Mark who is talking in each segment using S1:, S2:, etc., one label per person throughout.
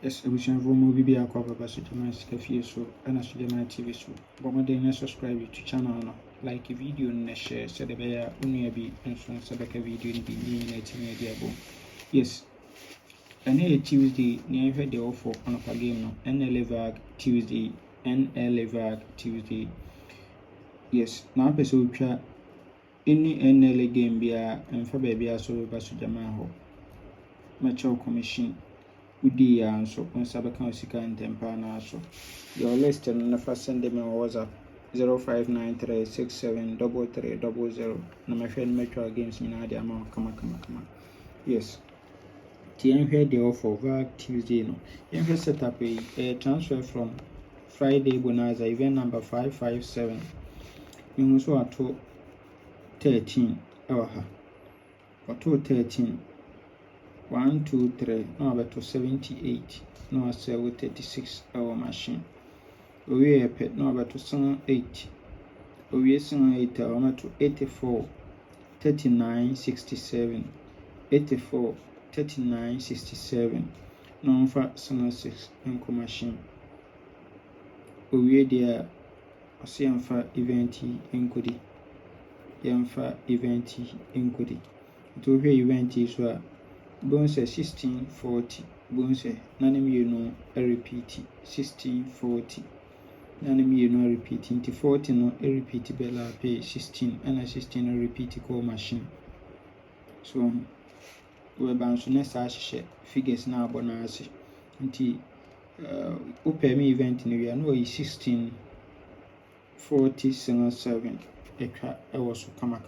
S1: Yes, we shall remove be a cover by Sujaman Scafi so and a Sujaman TV so. But when they subscribe to channel, like a video and share, so the bear only be and so Sabaka video in the media. Yes, and a Tuesday near the offer on a game no Nla Vag Tuesday, Nla Vag Tuesday. Yes, now person try any Nla game be and for baby so by Sujaman ho. Mature commission. Udi ya nso nsabeka osika ntempa na so your list na fa send them on WhatsApp 0593673300 na my friend metro games ni na dia ma kama. Yes, TN here the offer Vag Tuesday no yen here set up a transfer from Friday bonanza event number 557 you so ato 13 ewa ha ato 13 1, 2, 3, no about to 78, no 36 our machine. We are pet no about to 8. We are 8 our to 84, 39, 67, 84, 39, 67, no for 6 and machine. We are there, I for event in goodie. Yamfa event in goodie. To hear event is what. Bonus 1640 bonus nanim you know a repeat 1640 nanim you know repeat into 40 no a repeat bella pay 16 and a 16 a repeat call machine so we bounce next share figures now bonus into open event in we are no 1640 7 ekra e was kama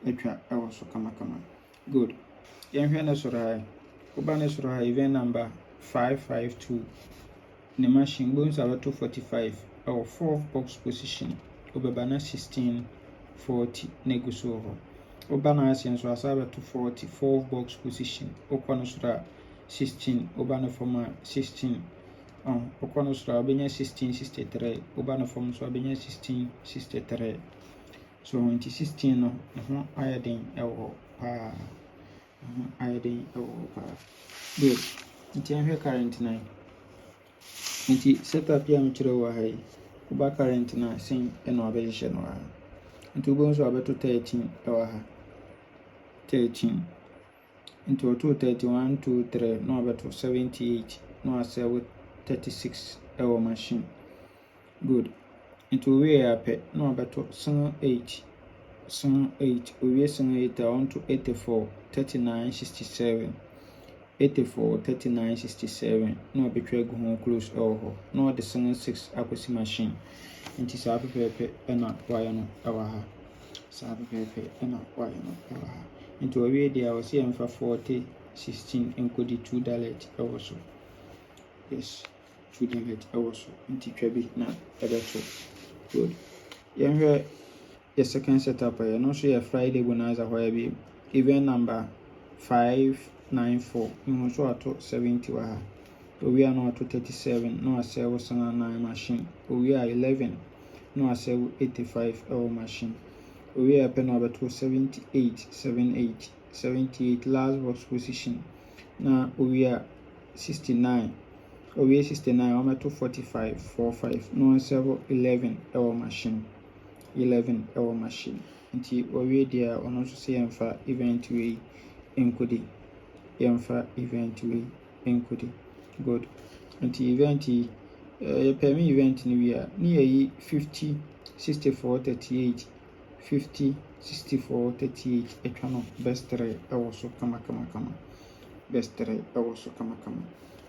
S1: ekra e was kama good. Yenhwene sura ubane sura event number 552 the machine bones about 245 or 4 box position ubana 1640 neguso ubana asian so asaba 244 box position okwana sura 16 ubana forma 16 okwana sura benya 1663 ubana form so benya 1663 so 16 no ayadin ewo pa ID good. Nti current 9. Nti setup ya mchiro wa hai. Kuba current na sin eno abejishe no ha. Nti ubonso abeto 13 ewa ha. 13. Nti oto 31 2 3 no abeto 78 no asewo 36 ewa machine. Good. Nti uwe ape no abeto 8 we sing 8 on to 84 39 67 84 39 67 no betray go home close no the sing 6 akosi machine nti sa pepe na wire no awa ha sa pepe na wire no awa ha nti we dey was here for 40 16 encode $2 also yes $2 also nti twabi na ebeto good yenhwe the second setup no so your Friday bonanza where be event number 594 you so ato 70 wa we are now to 37 no asell 9 machine we are 11 no asell 85 our machine we are pen number 78 78 last box position now we are 69 we are 69 I'm to 45 45 no asell 11 our machine 11 our machine nti we there on also say emfa event we encode emfa event we encode good nti event permit event ni we are near 50 64 38 50 64 38 etwa no best 3 also kama best 3 also kama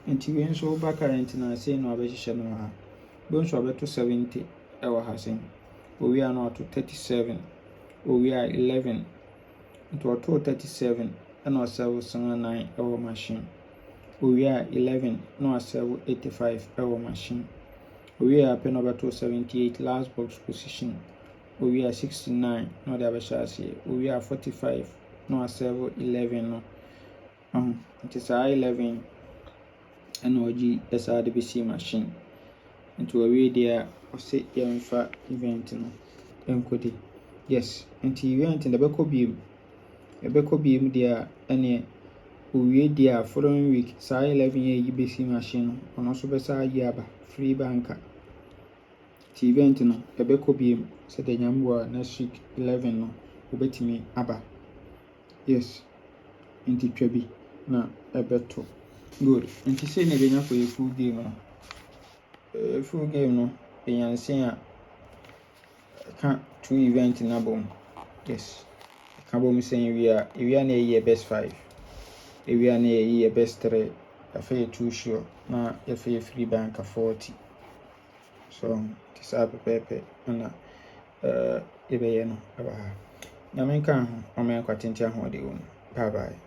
S1: nti we nso ba current na say no abehye no ha bonso abeto 70 ewa ha sen we are now to 37 we are 11 to 37 and also 9 our machine we are 11 no 85 our machine we are pen over 278 last box position we are 69 no the abashasi we are 45 no 11 no it is 11 and OG SRDBC machine into a way there or say for event no encode yes into event in the beko beam there any owie dia following week saa 11 yi besi machine no ono so be saa yi aba free banker ti event no ebe ko biem se de nyambo next week 11 no obetimi aba yes inti twa bi na ebeto good inti say na benya for a full game no full game no enyanse a ka two event na bom yes ka bom say we are na ye best 5 we are na ye best 3 after two sure na after free bank 40 so this up pepe na ebe ye no aba ha na menka ho o men kwatenti ho de wo bye bye.